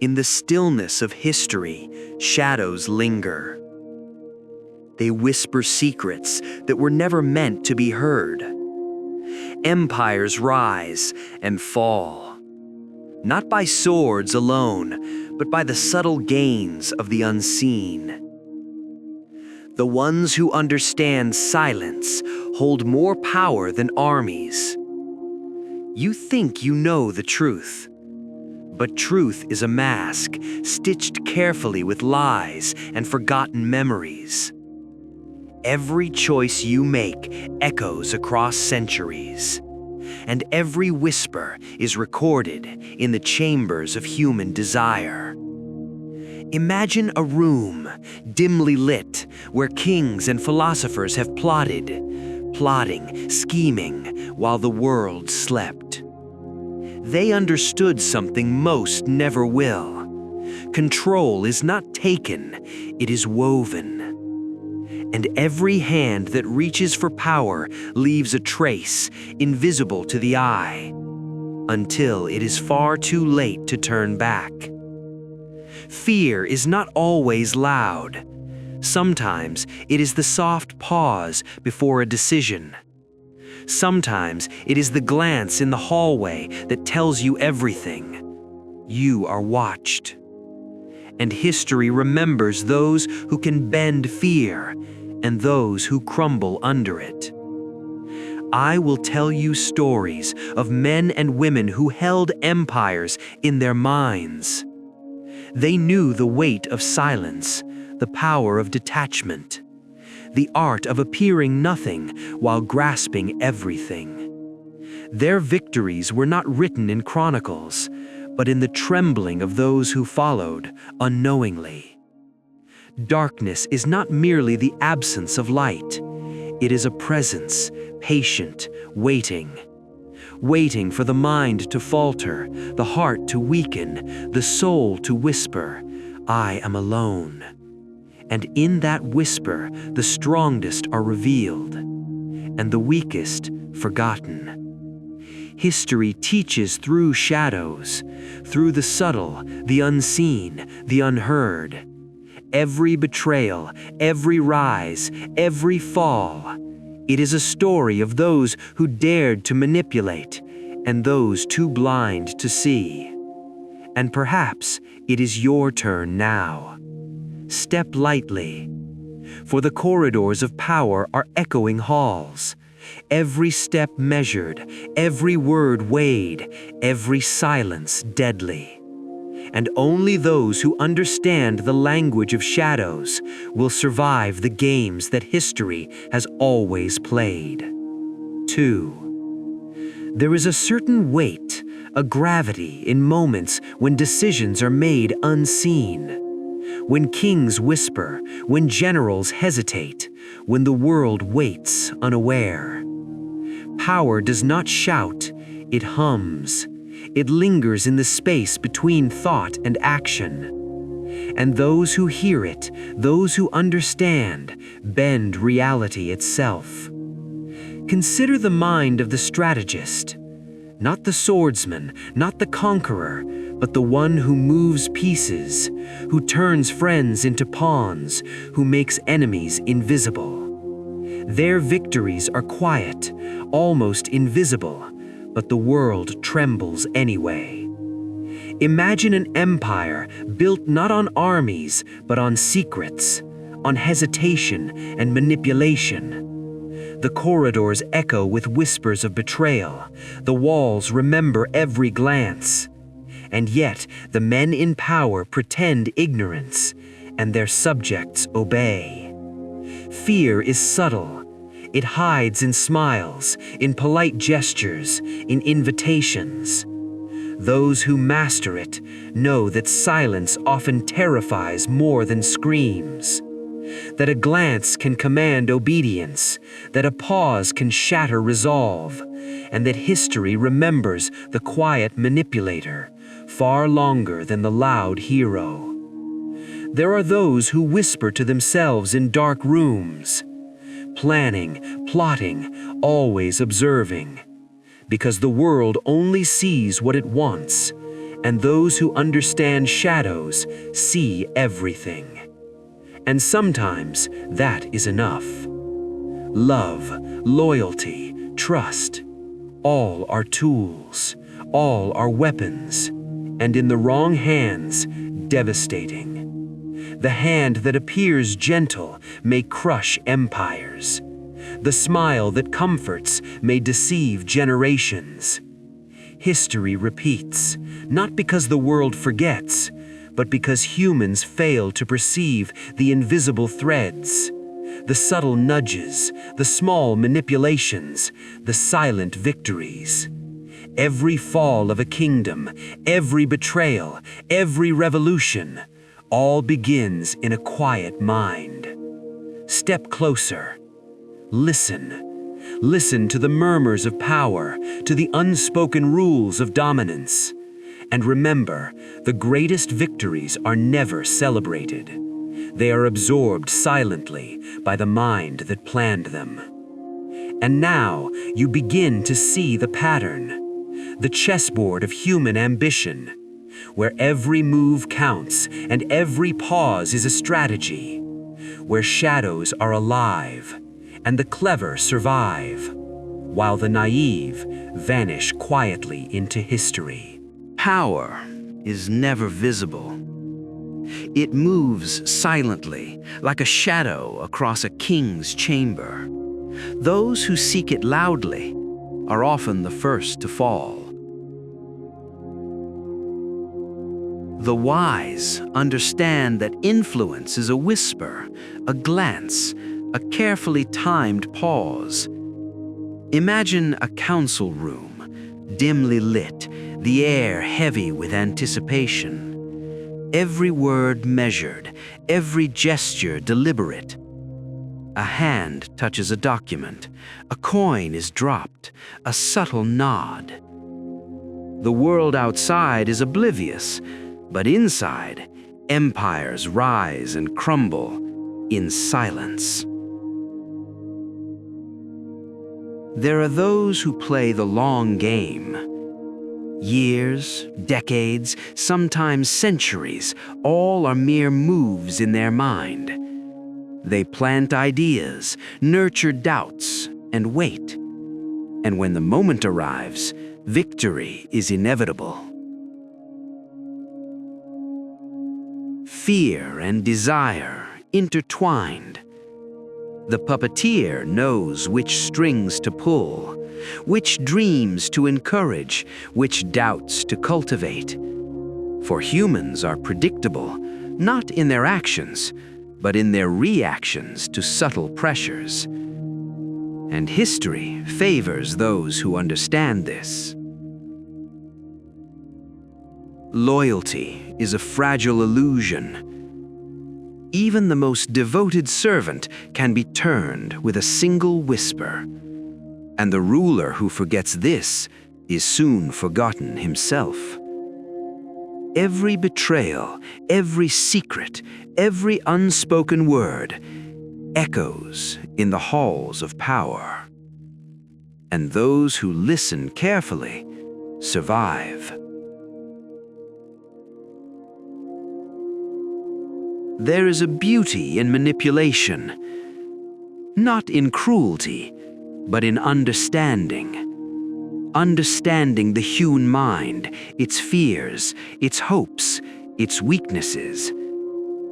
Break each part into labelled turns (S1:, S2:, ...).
S1: In the stillness of history, shadows linger. They whisper secrets that were never meant to be heard. Empires rise and fall, not by swords alone, but by the subtle gains of the unseen. The ones who understand silence hold more power than armies. You think you know the truth, but truth is a mask stitched carefully with lies and forgotten memories. Every choice you make echoes across centuries, and every whisper is recorded in the chambers of human desire. Imagine a room, dimly lit, where kings and philosophers have plotting, scheming, while the world slept. They understood something most never will. Control is not taken, it is woven. And every hand that reaches for power leaves a trace, invisible to the eye, until it is far too late to turn back. Fear is not always loud. Sometimes it is the soft pause before a decision. Sometimes it is the glance in the hallway that tells you everything. You are watched. And history remembers those who can bend fear and those who crumble under it. I will tell you stories of men and women who held empires in their minds. They knew the weight of silence, the power of detachment, the art of appearing nothing while grasping everything. Their victories were not written in chronicles, but in the trembling of those who followed unknowingly. Darkness is not merely the absence of light. It is a presence, patient, waiting for the mind to falter, the heart to weaken, the soul to whisper, "I am alone." And in that whisper, the strongest are revealed, and the weakest forgotten. History teaches through shadows, through the subtle, the unseen, the unheard. Every betrayal, every rise, every fall. It is a story of those who dared to manipulate and those too blind to see. And perhaps it is your turn now. Step lightly, for the corridors of power are echoing halls. Every step measured, every word weighed, every silence deadly. And only those who understand the language of shadows will survive the games that history has always played. 2. There is a certain weight, a gravity in moments when decisions are made unseen. When kings whisper, when generals hesitate, when the world waits unaware. Power does not shout, it hums. It lingers in the space between thought and action. And those who hear it, those who understand, bend reality itself. Consider the mind of the strategist. Not the swordsman, not the conqueror, but the one who moves pieces, who turns friends into pawns, who makes enemies invisible. Their victories are quiet, almost invisible, but the world trembles anyway. Imagine an empire built not on armies, but on secrets, on hesitation and manipulation. The corridors echo with whispers of betrayal. The walls remember every glance. And yet, the men in power pretend ignorance, and their subjects obey. Fear is subtle. It hides in smiles, in polite gestures, in invitations. Those who master it know that silence often terrifies more than screams. That a glance can command obedience, that a pause can shatter resolve, and that history remembers the quiet manipulator far longer than the loud hero. There are those who whisper to themselves in dark rooms, planning, plotting, always observing, because the world only sees what it wants, And those who understand shadows see everything. And sometimes that is enough. Love, loyalty, trust, all are tools, all are weapons, and in the wrong hands, devastating. The hand that appears gentle may crush empires. The smile that comforts may deceive generations. History repeats, not because the world forgets, but because humans fail to perceive the invisible threads, the subtle nudges, the small manipulations, the silent victories. Every fall of a kingdom, every betrayal, every revolution, all begins in a quiet mind. Step closer. Listen. Listen to the murmurs of power, to the unspoken rules of dominance. And remember, the greatest victories are never celebrated. They are absorbed silently by the mind that planned them. And now you begin to see the pattern, the chessboard of human ambition, where every move counts and every pause is a strategy, where shadows are alive and the clever survive, while the naive vanish quietly into history. Power is never visible. It moves silently, like a shadow across a king's chamber. Those who seek it loudly are often the first to fall. The wise understand that influence is a whisper, a glance, a carefully timed pause. Imagine a council room, dimly lit, the air heavy with anticipation. Every word measured, every gesture deliberate. A hand touches a document, a coin is dropped, a subtle nod. The world outside is oblivious, but inside, empires rise and crumble in silence. There are those who play the long game. Years, decades, sometimes centuries, all are mere moves in their mind. They plant ideas, nurture doubts, and wait. And when the moment arrives, victory is inevitable. Fear and desire intertwined. The puppeteer knows which strings to pull, which dreams to encourage, which doubts to cultivate. For humans are predictable, not in their actions, but in their reactions to subtle pressures. And history favors those who understand this. Loyalty is a fragile illusion. Even the most devoted servant can be turned with a single whisper. And the ruler who forgets this is soon forgotten himself. Every betrayal, every secret, every unspoken word echoes in the halls of power. And those who listen carefully survive. There is a beauty in manipulation, not in cruelty, but in understanding. Understanding the human mind, its fears, its hopes, its weaknesses,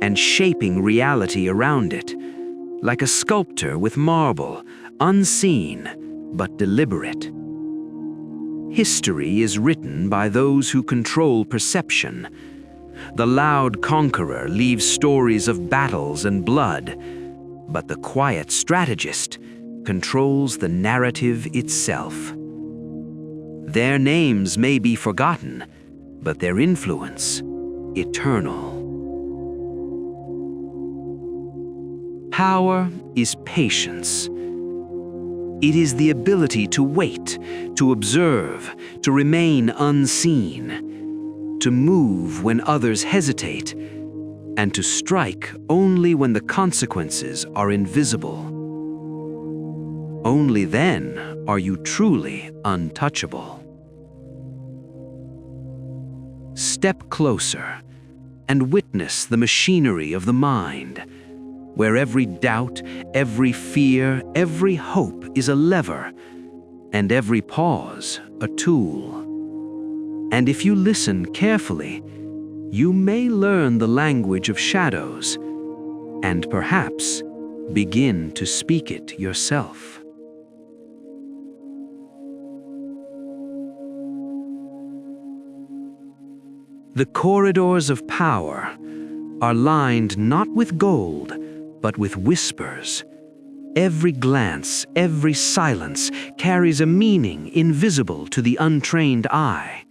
S1: and shaping reality around it, like a sculptor with marble, unseen but deliberate. History is written by those who control perception. The loud conqueror leaves stories of battles and blood, but the quiet strategist controls the narrative itself. Their names may be forgotten, but their influence eternal. Power is patience. It is the ability to wait, to observe, to remain unseen, to move when others hesitate, and to strike only when the consequences are invisible. Only then are you truly untouchable.
S2: step closer and witness the machinery of the mind, where every doubt, every fear, every hope is a lever, and every pause a tool. And if you listen carefully, you may learn the language of shadows, and perhaps begin to speak it yourself. The corridors of power are lined not with gold, but with whispers. Every glance, every silence carries a meaning invisible to the untrained eye.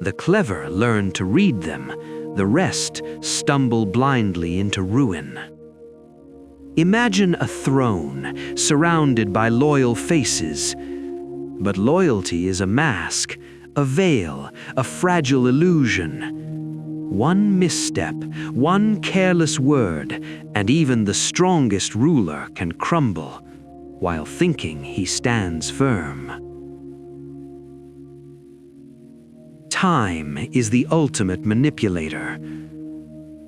S2: The clever learn to read them, the rest stumble blindly into ruin. Imagine a throne surrounded by loyal faces, but loyalty is a mask, a veil, a fragile illusion. One misstep, one careless word, and even the strongest ruler can crumble while thinking he stands firm. Time is the ultimate manipulator.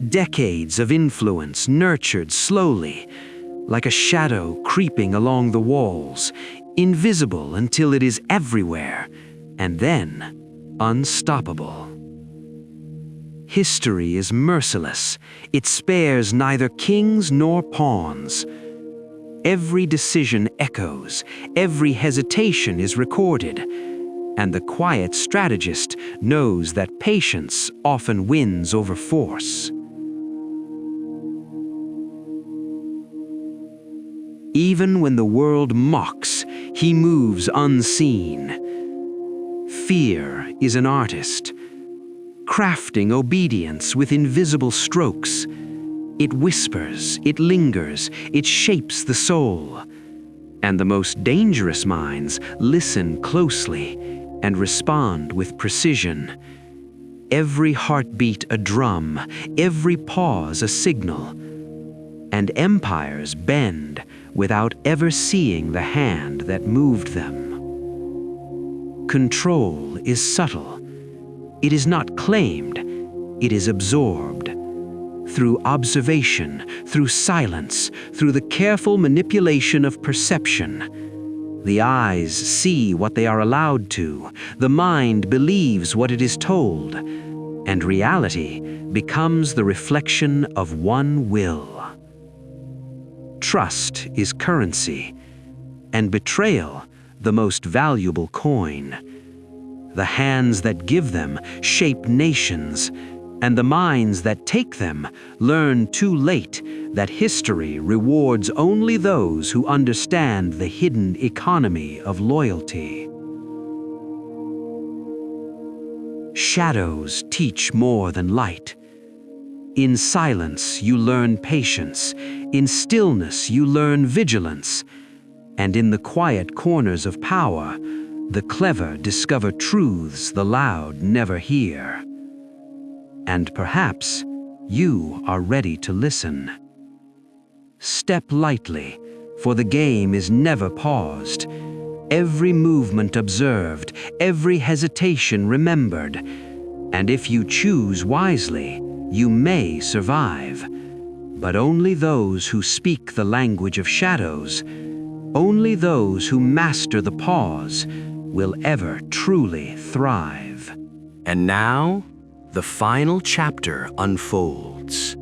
S2: Decades of influence nurtured slowly, like a shadow creeping along the walls, invisible until it is everywhere, and then unstoppable. History is merciless. It spares neither kings nor pawns. Every decision echoes, every hesitation is recorded, and the quiet strategist knows that patience often wins over force. Even when the world mocks, he moves unseen. Fear is an artist, crafting obedience with invisible strokes. It whispers, it lingers, it shapes the soul. And the most dangerous minds listen closely and respond with precision. Every heartbeat a drum, every pause a signal. And empires bend without ever seeing the hand that moved them. Control is subtle. It is not claimed, it is absorbed. Through observation, through silence, through the careful manipulation of perception. The eyes see what they are allowed to, the mind believes what it is told, and reality becomes the reflection of one will. Trust is currency, and betrayal the most valuable coin. The hands that give them shape nations, and the minds that take them learn too late that history rewards only those who understand the hidden economy of loyalty. Shadows teach more than light. In silence you learn patience, in stillness you learn vigilance, and in the quiet corners of power, the clever discover truths the loud never hear. And perhaps you are ready to listen. Step lightly, for the game is never paused. Every movement observed, every hesitation remembered. And if you choose wisely, you may survive. But only those who speak the language of shadows, only those who master the pause, will ever truly thrive.
S1: And now, the final chapter unfolds.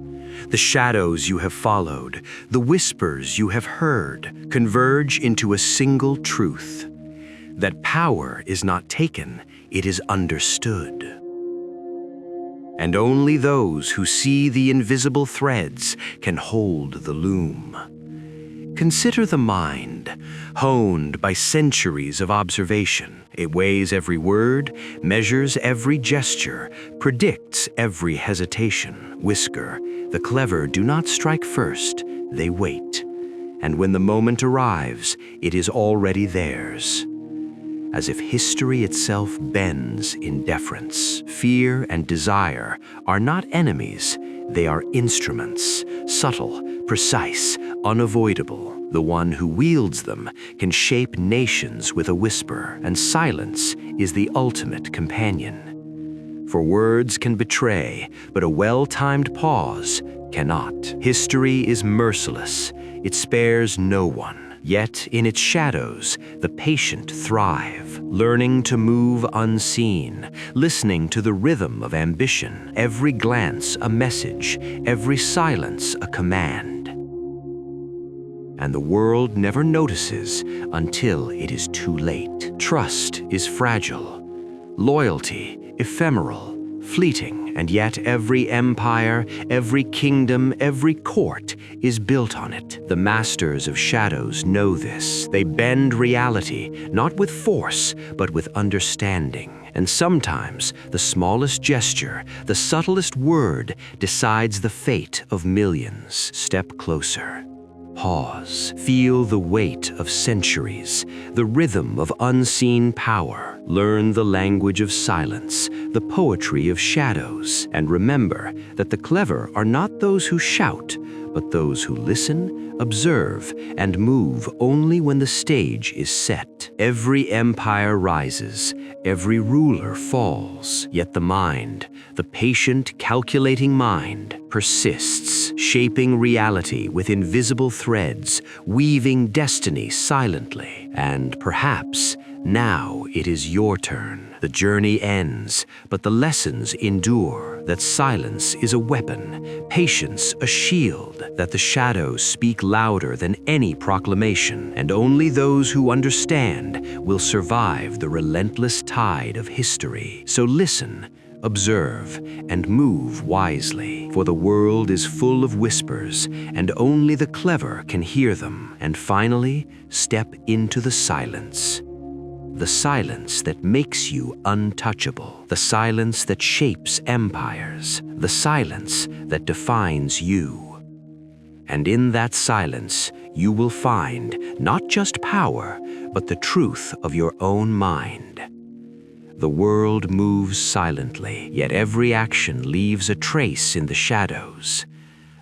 S1: The shadows you have followed, the whispers you have heard, converge into a single truth: that power is not taken, it is understood. And only those who see the invisible threads can hold the loom. Consider the mind, honed by centuries of observation. It weighs every word, measures every gesture, predicts every hesitation. Whisker, the clever do not strike first, they wait. And when the moment arrives, it is already theirs. As if history itself bends in deference. Fear and desire are not enemies, they are instruments, subtle, precise, unavoidable. The one who wields them can shape nations with a whisper, and silence is the ultimate companion. For words can betray, but a well-timed pause cannot. History is merciless. It spares no one. Yet, in its shadows, the patient thrive, learning to move unseen, listening to the rhythm of ambition, every glance a message, every silence a command. And the world never notices until it is too late. Trust is fragile, loyalty ephemeral, fleeting, and yet every empire, every kingdom, every court is built on it. The masters of shadows know this. They bend reality, not with force, but with understanding. And sometimes the smallest gesture, the subtlest word decides the fate of millions. Step closer. Pause. Feel the weight of centuries, the rhythm of unseen power. Learn the language of silence, the poetry of shadows, and remember that the clever are not those who shout, but those who listen, observe, and move only when the stage is set. Every empire rises, every ruler falls, yet the mind, the patient, calculating mind, persists, shaping reality with invisible threads, weaving destiny silently. And perhaps now it is your turn. The journey ends, but the lessons endure, that silence is a weapon, patience a shield, that the shadows speak louder than any proclamation, and only those who understand will survive the relentless tide of history. So listen, observe, and move wisely, for the world is full of whispers, and only the clever can hear them. And finally, step into the silence. The silence that makes you untouchable, the silence that shapes empires, the silence that defines you. And in that silence, you will find not just power, but the truth of your own mind. The world moves silently, yet every action leaves a trace in the shadows.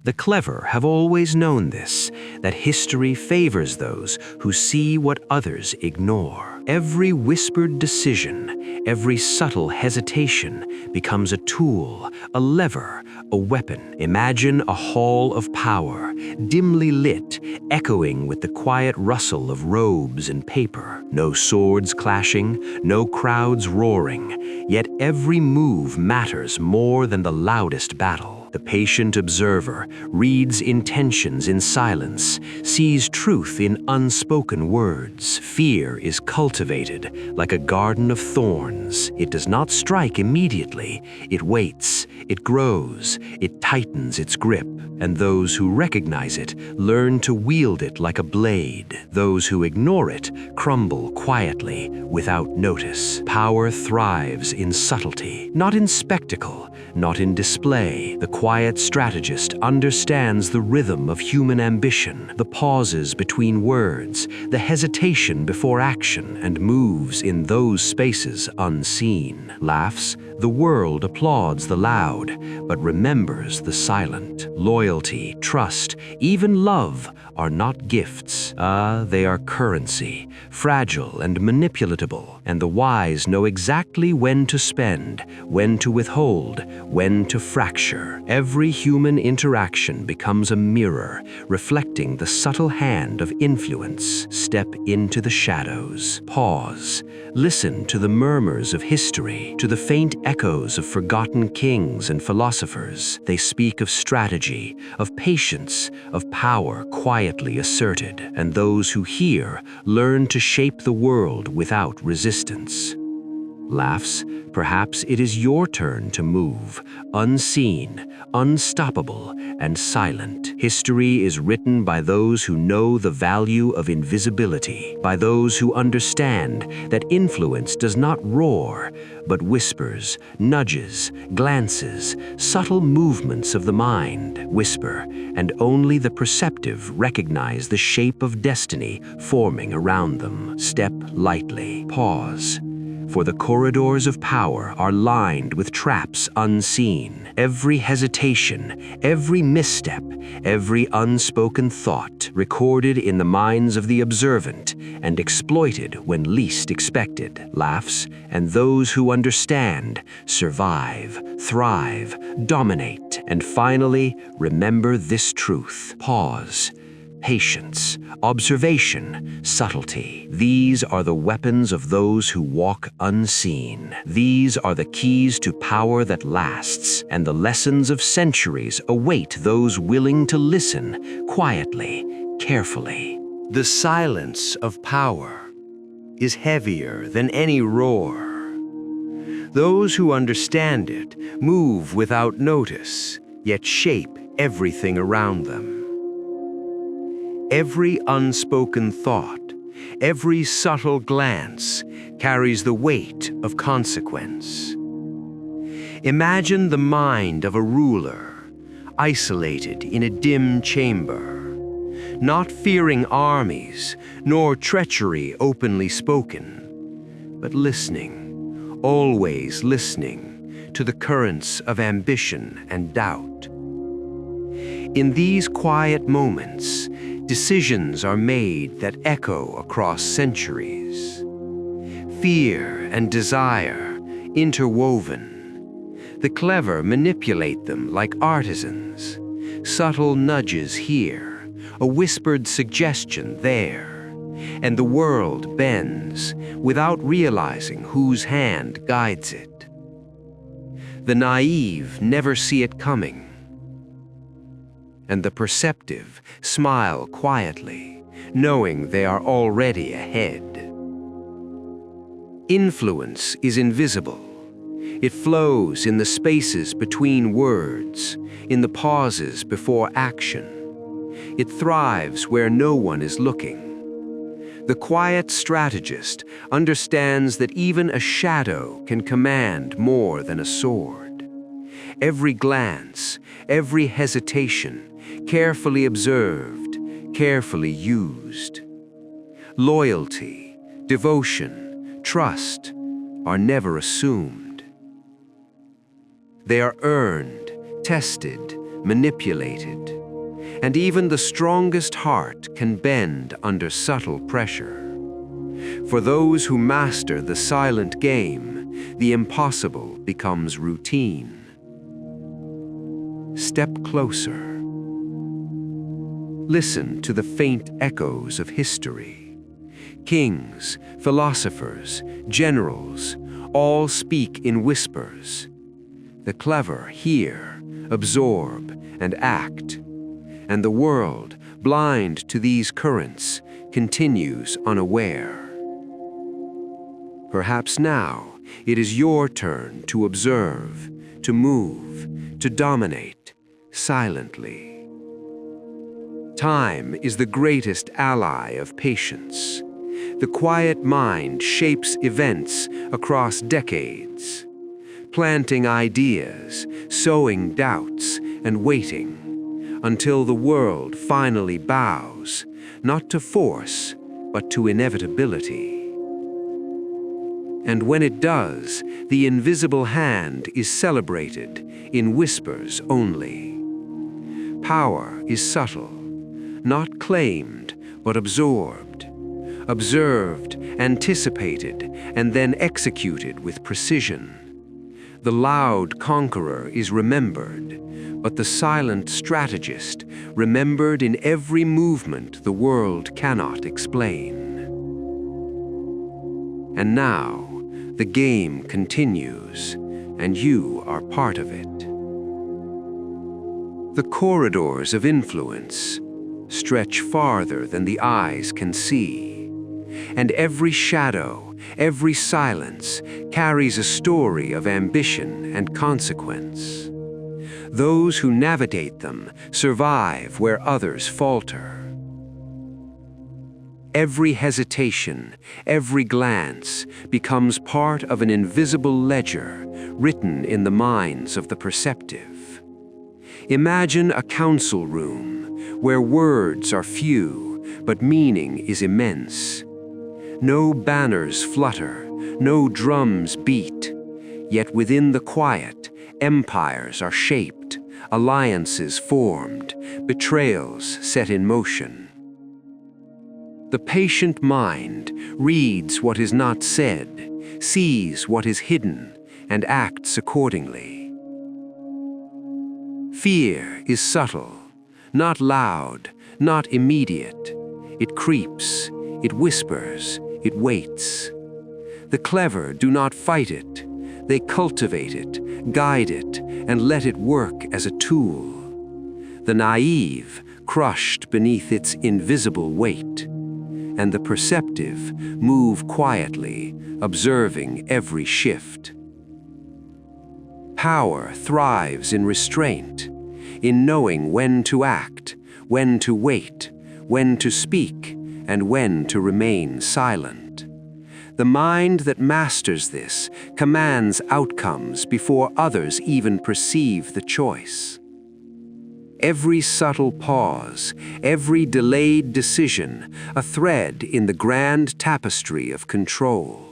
S1: The clever have always known this, that history favors those who see what others ignore. Every whispered decision, every subtle hesitation becomes a tool, a lever, a weapon. Imagine a hall of power, dimly lit, echoing with the quiet rustle of robes and paper. No swords clashing, no crowds roaring, yet every move matters more than the loudest battle. The patient observer reads intentions in silence, sees truth in unspoken words. Fear is cultivated like a garden of thorns. It does not strike immediately. It waits, it grows, it tightens its grip. And those who recognize it learn to wield it like a blade. Those who ignore it crumble quietly without notice. Power thrives in subtlety, not in spectacle, not in display. The quiet strategist understands the rhythm of human ambition, the pauses between words, the hesitation before action, and moves in those spaces unseen. Laughs, the world applauds the loud, but remembers the silent. Loyalty, trust, even love are not gifts. They are currency, fragile and manipulatable, and the wise know exactly when to spend, when to withhold, when to fracture. Every human interaction becomes a mirror, reflecting the subtle hand of influence. Step into the shadows. Pause. Listen to the murmurs of history, to the faint echoes of forgotten kings and philosophers. They speak of strategy, of patience, of power quietly asserted, and those who hear learn to shape the world without resistance. Laughs, perhaps it is your turn to move, unseen, unstoppable, and silent. History is written by those who know the value of invisibility, by those who understand that influence does not roar, but whispers, nudges, glances, subtle movements of the mind. Whisper, and only the perceptive recognize the shape of destiny forming around them. Step lightly. Pause.
S2: For the corridors of power are lined with traps unseen. Every hesitation, every misstep, every unspoken thought recorded in the minds of the observant and exploited when least expected. Laughs, and those who understand survive, thrive, dominate, and finally remember this truth. Pause. Patience, observation, subtlety. These are the weapons of those who walk unseen. These are the keys to power that lasts, and the lessons of centuries await those willing to listen quietly, carefully.
S1: The silence of power is heavier than any roar. Those who understand it move without notice, yet shape everything around them. Every unspoken thought, every subtle glance carries the weight of consequence. Imagine the mind of a ruler, isolated in a dim chamber, not fearing armies nor treachery openly spoken, but listening, always listening to the currents of ambition and doubt. In these quiet moments, decisions are made that echo across centuries. Fear and desire interwoven. The clever manipulate them like artisans. Subtle nudges here, a whispered suggestion there, and the world bends without realizing whose hand guides it. The naive never see it coming, and the perceptive smile quietly, knowing they are already ahead. Influence is invisible. It flows in the spaces between words, in the pauses before action. It thrives where no one is looking. The quiet strategist understands that even a shadow can command more than a sword. Every glance, every hesitation, carefully observed, carefully used. Loyalty, devotion, trust are never assumed. They are earned, tested, manipulated, and even the strongest heart can bend under subtle pressure. For those who master the silent game, the impossible becomes routine. Step closer. Listen to the faint echoes of history. Kings, philosophers, generals, all speak in whispers. The clever hear, absorb, and act, and the world, blind to these currents, continues unaware. Perhaps now it is your turn to observe, to move, to dominate, silently. Time is the greatest ally of patience. The quiet mind shapes events across decades, planting ideas, sowing doubts, and waiting until the world finally bows, not to force, but to inevitability. And when it does, the invisible hand is celebrated in whispers only. Power is subtle, not claimed, but absorbed, observed, anticipated, and then executed with precision. The loud conqueror is remembered, but the silent strategist remembered in every movement the world cannot explain. And now, the game continues, and you are part of it. The corridors of influence stretch farther than the eyes can see, and every shadow, every silence carries a story of ambition and consequence. Those who navigate them survive where others falter. Every hesitation, every glance becomes part of an invisible ledger written in the minds of the perceptive. Imagine a council room where words are few, but meaning is immense. No banners flutter,
S3: no drums beat. Yet within the quiet, empires are shaped, alliances formed, betrayals set in motion. The patient mind reads what is not said, sees what is hidden, and acts accordingly. Fear is subtle, not loud, not immediate. It creeps, it whispers, it waits. The clever do not fight it. They cultivate it, guide it, and let it work as a tool. The naive, crushed beneath its invisible weight, and the perceptive move quietly, observing every shift. Power thrives in restraint, in knowing when to act, when to wait, when to speak, and when to remain silent. The mind that masters this commands outcomes before others even perceive the choice. Every subtle pause, every delayed decision, a thread in the grand tapestry of control.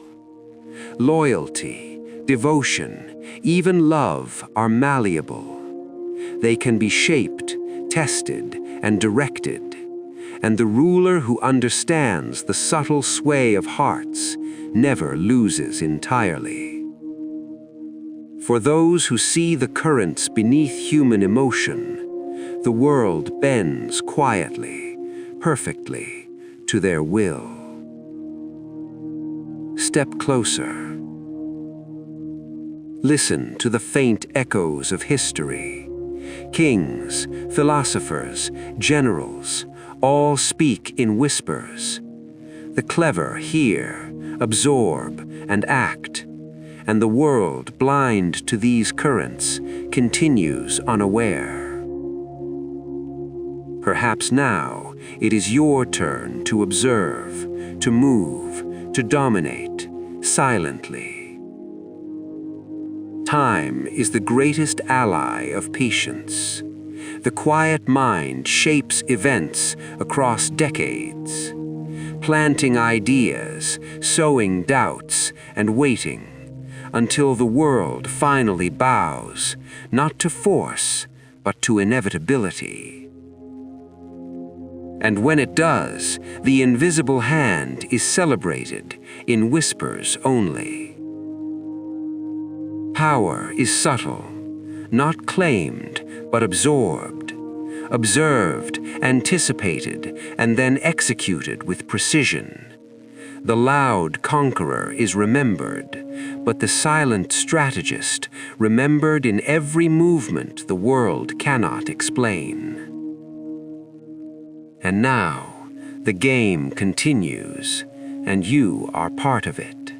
S3: Loyalty, devotion, even love are malleable. They can be shaped, tested, and directed. And the ruler who understands the subtle sway of hearts never loses entirely. For those who see the currents beneath human emotion, the world bends quietly, perfectly, to their will. Step closer. Listen to the faint echoes of history. Kings, philosophers, generals, all speak in whispers. The clever hear, absorb, and act, and the world, blind to these currents, continues unaware. Perhaps now it is your turn to observe, to move, to dominate, silently. Time is the greatest ally of patience. The quiet mind shapes events across decades, planting ideas, sowing doubts, and waiting until the world finally bows, not to force, but to inevitability. And when it does, the invisible hand is celebrated in whispers only. Power is subtle, not claimed, but absorbed, observed, anticipated, and then executed with precision. The loud conqueror is remembered, but the silent strategist remembered in every movement the world cannot explain. And now, the game continues, and you are part of it.